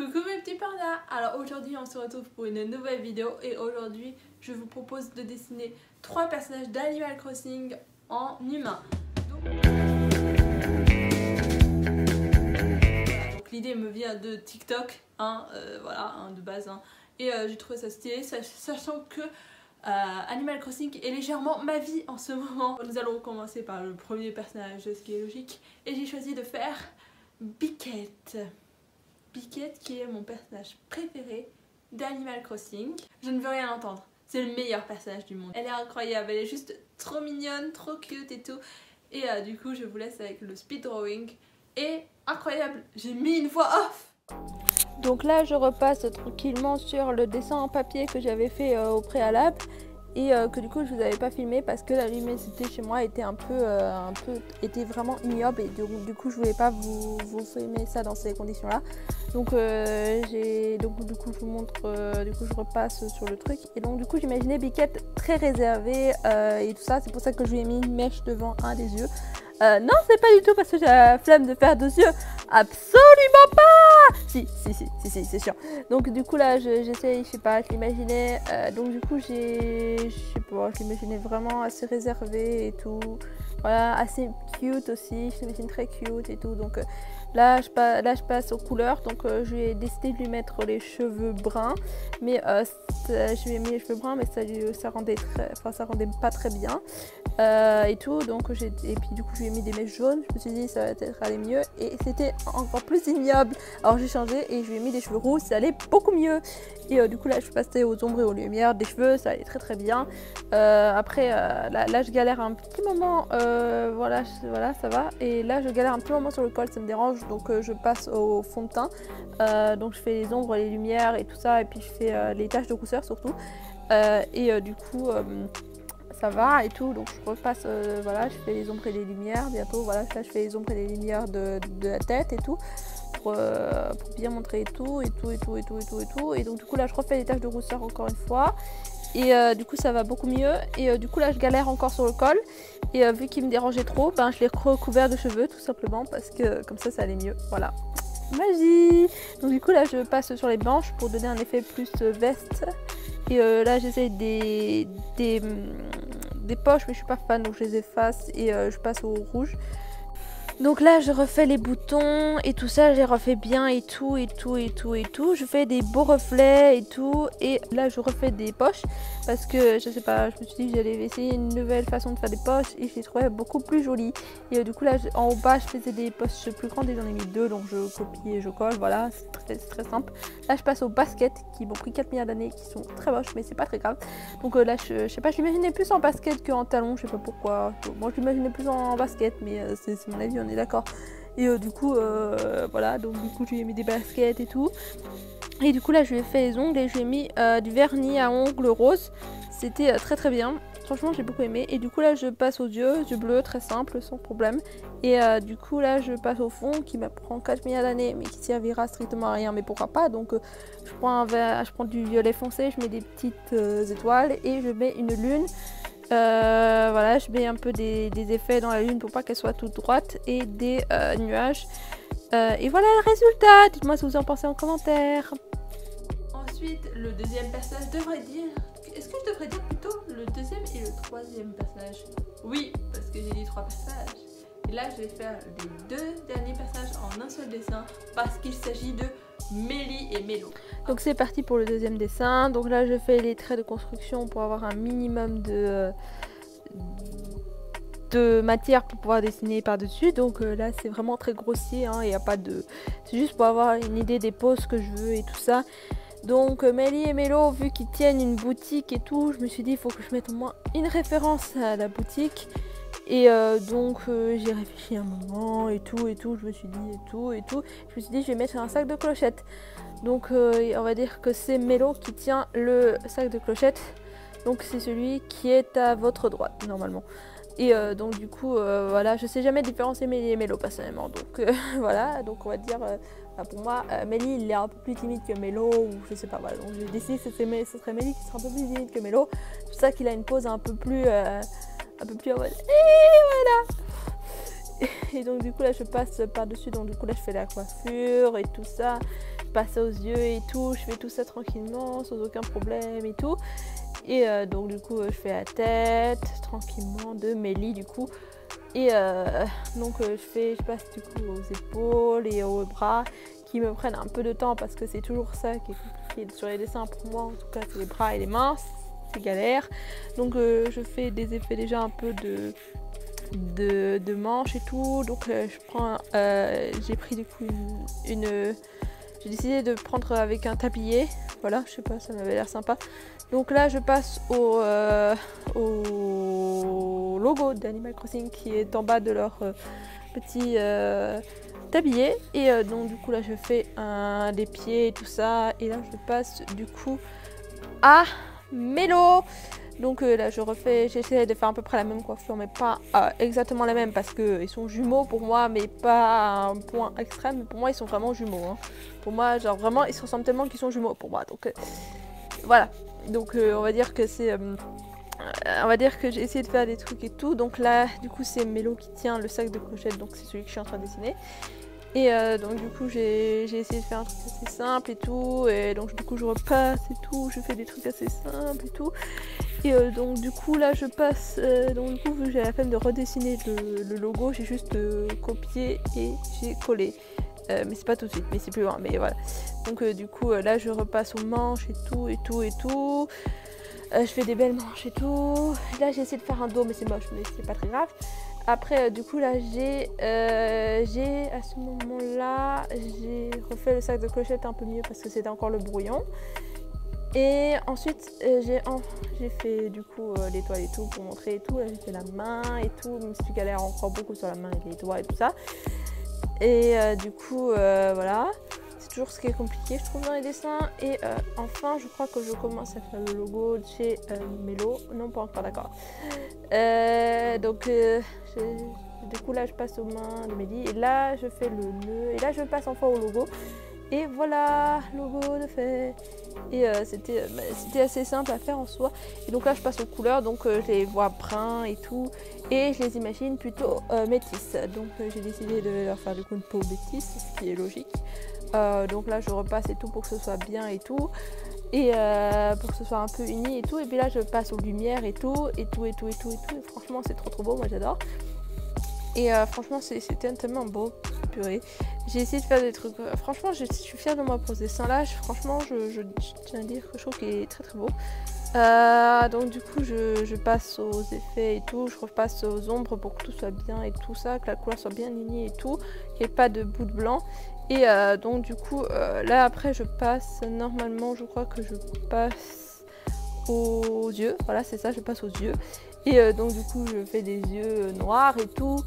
Coucou mes petits pandas. Alors aujourd'hui on se retrouve pour une nouvelle vidéo et aujourd'hui je vous propose de dessiner 3 personnages d'Animal Crossing en humain. Donc l'idée me vient de TikTok, voilà, de base. Et j'ai trouvé ça stylé, sachant que Animal Crossing est légèrement ma vie en ce moment. Nous allons commencer par le premier personnage, ce qui est logique. Et j'ai choisi de faire Biquette. Biquette qui est mon personnage préféré d'Animal Crossing. Je ne veux rien entendre, c'est le meilleur personnage du monde. Elle est incroyable, elle est juste trop mignonne, trop cute et tout. Et du coup je vous laisse avec le speed drawing. Et incroyable, j'ai mis une voix off. Donc là je repasse tranquillement sur le dessin en papier que j'avais fait au préalable. Et que du coup je vous avais pas filmé parce que la luminosité chez moi était était vraiment ignoble et du coup je voulais pas vous filmer ça dans ces conditions là. Donc du coup je vous montre, du coup je repasse sur le truc et donc du coup j'imaginais Biquette très réservée et tout ça, c'est pour ça que je lui ai mis une mèche devant un des yeux. Non, c'est pas du tout parce que j'ai la flemme de faire 2 yeux, absolument pas. Si, c'est sûr. Donc du coup là j'essaye, je sais pas, je l'imaginais, donc du coup je sais pas, je l'imaginais vraiment assez réservé et tout, voilà, assez cute aussi, je l'imagine très cute et tout, donc là je passe aux couleurs, donc je vais décider de lui mettre les cheveux bruns, mais je lui ai mis les cheveux bruns, mais ça rendait pas très bien et tout, donc et puis du coup je lui ai mis des mèches jaunes, je me suis dit ça va peut-être aller mieux et c'était encore plus ignoble, alors j'ai changé et je lui ai mis des cheveux roux, ça allait beaucoup mieux et du coup là je suis passée aux ombres et aux lumières des cheveux, ça allait très bien. Après là je galère un petit moment, voilà ça va, et là je galère un petit moment sur le col, ça me dérange, donc je passe au fond de teint, donc je fais les ombres, les lumières et tout ça, et puis je fais les taches de rousseur surtout, et du coup ça va et tout, donc je repasse, voilà, je fais les ombres et les lumières bientôt, voilà, là je fais les ombres et les lumières de la tête et tout, pour bien montrer et tout, et donc du coup là je refais les taches de rousseur encore une fois, et du coup ça va beaucoup mieux, et du coup là je galère encore sur le col, et vu qu'il me dérangeait trop, ben je l'ai recouvert de cheveux tout simplement, parce que comme ça allait mieux, voilà. Magie. Donc du coup là je passe sur les blanches pour donner un effet plus veste, et là j'essaye des poches, mais je suis pas fan, donc je les efface et je passe au rouge. Donc là je refais les boutons et tout ça, je les refais bien et tout. Je fais des beaux reflets et tout, et là je refais des poches parce que je sais pas, je me suis dit que j'allais essayer une nouvelle façon de faire des poches et je les trouvais beaucoup plus jolies. Et du coup là en haut bas je faisais des poches plus grandes et j'en ai mis 2, donc je copie et je colle, voilà, c'est très simple. Là je passe aux baskets qui m'ont pris 4 milliards d'années, qui sont très moches, mais c'est pas très grave. Donc là je sais pas, je l'imaginais plus en basket qu'en talon, je sais pas pourquoi. Moi je l'imaginais plus en basket, mais c'est mon avis, on est d'accord. Et du coup voilà, donc du coup je lui ai mis des baskets et tout, et du coup là je lui ai fait les ongles et je lui ai mis du vernis à ongles rose, c'était très bien, franchement j'ai beaucoup aimé. Et du coup là je passe aux yeux bleus, très simple, sans problème, et du coup là je passe au fond qui m'apprend 4 milliards d'années mais qui servira strictement à rien, mais pourquoi pas. Donc je prends du violet foncé, je mets des petites étoiles et je mets une lune. Voilà, je mets un peu des effets dans la lune pour pas qu'elle soit toute droite, et des nuages, et voilà le résultat. Dites-moi ce que vous en pensez en commentaire. Ensuite le deuxième personnage devrait dire... Est-ce que je devrais dire plutôt le deuxième et le troisième personnage? Oui, parce que j'ai dit 3 personnages. Et là je vais faire les 2 derniers personnages en un seul dessin parce qu'il s'agit de Mélie et Mélo. Donc c'est parti pour le deuxième dessin. Donc là je fais les traits de construction pour avoir un minimum de matière pour pouvoir dessiner par dessus. Donc là c'est vraiment très grossier, hein, y a pas de... c'est juste pour avoir une idée des poses que je veux et tout ça. Donc Mélie et Mélo, vu qu'ils tiennent une boutique et tout, je me suis dit il faut que je mette au moins une référence à la boutique. Et donc j'ai réfléchi un moment et tout, je me suis dit je me suis dit je vais mettre un sac de clochettes. Donc on va dire que c'est Mélo qui tient le sac de clochettes, donc c'est celui qui est à votre droite normalement. Et donc du coup voilà, je sais jamais différencier Mélie et Mélo personnellement, donc voilà, donc on va dire pour moi Mélie il est un peu plus timide que Mélo, ou je sais pas, voilà, donc j'ai décidé que ce serait Mélie qui sera un peu plus timide que Mélo. C'est pour ça qu'il a une pose un peu plus en mode et voilà. Et donc du coup là je passe par dessus, donc du coup là je fais la coiffure et tout ça, passe aux yeux et tout, je fais tout ça tranquillement, sans aucun problème et tout. Et donc du coup je fais la tête tranquillement de Mélie du coup. Et donc je passe du coup aux épaules et aux bras qui me prennent un peu de temps parce que c'est toujours ça qui est compliqué sur les dessins pour moi, en tout cas c'est les bras et les mains, c'est galère. Donc je fais des effets déjà un peu de manches et tout. Donc j'ai pris du coup j'ai décidé de prendre avec un tablier, voilà, je sais pas, ça m'avait l'air sympa. Donc là je passe au logo d'Animal Crossing qui est en bas de leur petit tablier. Et donc du coup là je fais des pieds et tout ça. Et là je passe du coup à Mélo. Donc là j'essaie de faire à peu près la même coiffure, mais pas exactement la même parce qu'ils sont jumeaux pour moi, mais pas à un point extrême. Pour moi ils sont vraiment jumeaux, hein. Pour moi genre vraiment ils se ressemblent tellement qu'ils sont jumeaux pour moi. Donc voilà, donc on va dire que c'est on va dire que j'ai essayé de faire des trucs et tout. Donc là du coup c'est Mélo qui tient le sac de clochette, donc c'est celui que je suis en train de dessiner. Et donc du coup j'ai essayé de faire un truc assez simple et tout, et donc du coup je repasse et tout, je fais des trucs assez simples et tout. Et donc du coup là je passe, donc du coup vu que j'ai la peine de redessiner le logo, j'ai juste copié et j'ai collé. Mais c'est pas tout de suite, mais c'est plus loin, mais voilà. Donc du coup là je repasse aux manches et tout et tout et tout. Je fais des belles manches et tout. Là j'ai essayé de faire un dos mais c'est moche, mais c'est pas très grave. Après du coup là j'ai à ce moment là j'ai refait le sac de clochette un peu mieux parce que c'était encore le brouillon. Et ensuite j'ai fait du coup l'étoile et tout pour montrer et tout. Là j'ai fait la main et tout, même si tu galères encore beaucoup sur la main avec les doigts et tout ça. Et du coup voilà, c'est toujours ce qui est compliqué je trouve dans les dessins. Et enfin je crois que je commence à faire le logo de chez Mélo. Non pas encore, d'accord. Donc du coup là je passe aux mains de Mélie et là je fais le nœud et là je passe enfin au logo. Et voilà, logo de fait. Et c'était assez simple à faire en soi. Et donc là je passe aux couleurs, donc je les vois bruns et tout. Et je les imagine plutôt métisses. Donc j'ai décidé de leur faire du coup une peau métisse, ce qui est logique. Donc là je repasse et tout pour que ce soit bien et tout. Et pour que ce soit un peu uni et tout. Et puis là je passe aux lumières et tout. Et tout et tout et tout et tout. Et franchement c'est trop beau, moi j'adore. Et franchement c'était tellement beau, purée. J'ai essayé de faire des trucs, franchement je suis fière de moi pour ce dessin là. Franchement je tiens à dire que je trouve qu'il est très beau. Donc du coup je passe aux effets et tout, je repasse aux ombres pour que tout soit bien et tout ça, que la couleur soit bien unie et tout, qu'il n'y ait pas de bout de blanc. Et donc du coup là après je passe, normalement je crois que je passe aux yeux, voilà c'est ça, je passe aux yeux. Et donc du coup je fais des yeux noirs et tout.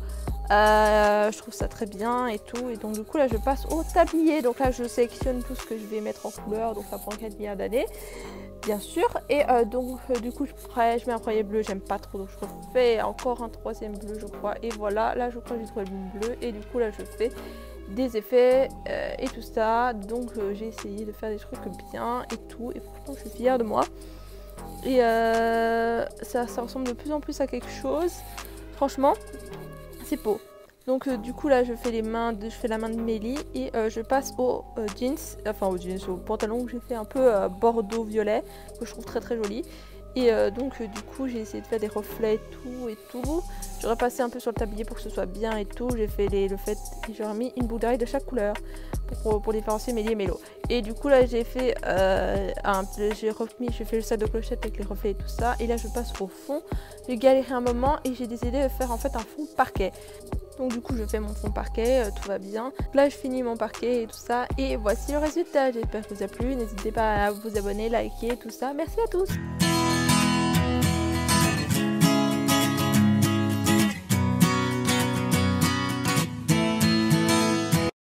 Je trouve ça très bien et tout. Et donc du coup là je passe au tablier. Donc là je sélectionne tout ce que je vais mettre en couleur. Donc ça prend 4 milliards d'années bien sûr. Et donc du coup je mets un premier bleu, j'aime pas trop. Donc je refais encore un troisième bleu je crois. Et voilà, là je crois que j'ai trouvé le bleu. Et du coup là je fais des effets et tout ça. Donc j'ai essayé de faire des trucs bien et tout. Et franchement je suis fière de moi. Et ça ressemble de plus en plus à quelque chose. Franchement, c'est beau. Donc du coup là je fais la main de Mélie et je passe au jeans, au pantalon que j'ai fait un peu bordeaux violet, que je trouve très joli. Et donc du coup j'ai essayé de faire des reflets et tout. J'ai repassé un peu sur le tablier pour que ce soit bien et tout. J'ai fait j'ai remis une boucle d'oreille de chaque couleur pour différencier Mélie et Mélo. Et du coup là j'ai fait j'ai fait le sac de clochette avec les reflets et tout ça. Et là je passe au fond. J'ai galéré un moment et j'ai décidé de faire en fait un fond parquet. Donc du coup je fais mon fond parquet, tout va bien. Là je finis mon parquet et tout ça. Et voici le résultat. J'espère que ça vous a plu. N'hésitez pas à vous abonner, liker, tout ça. Merci à tous.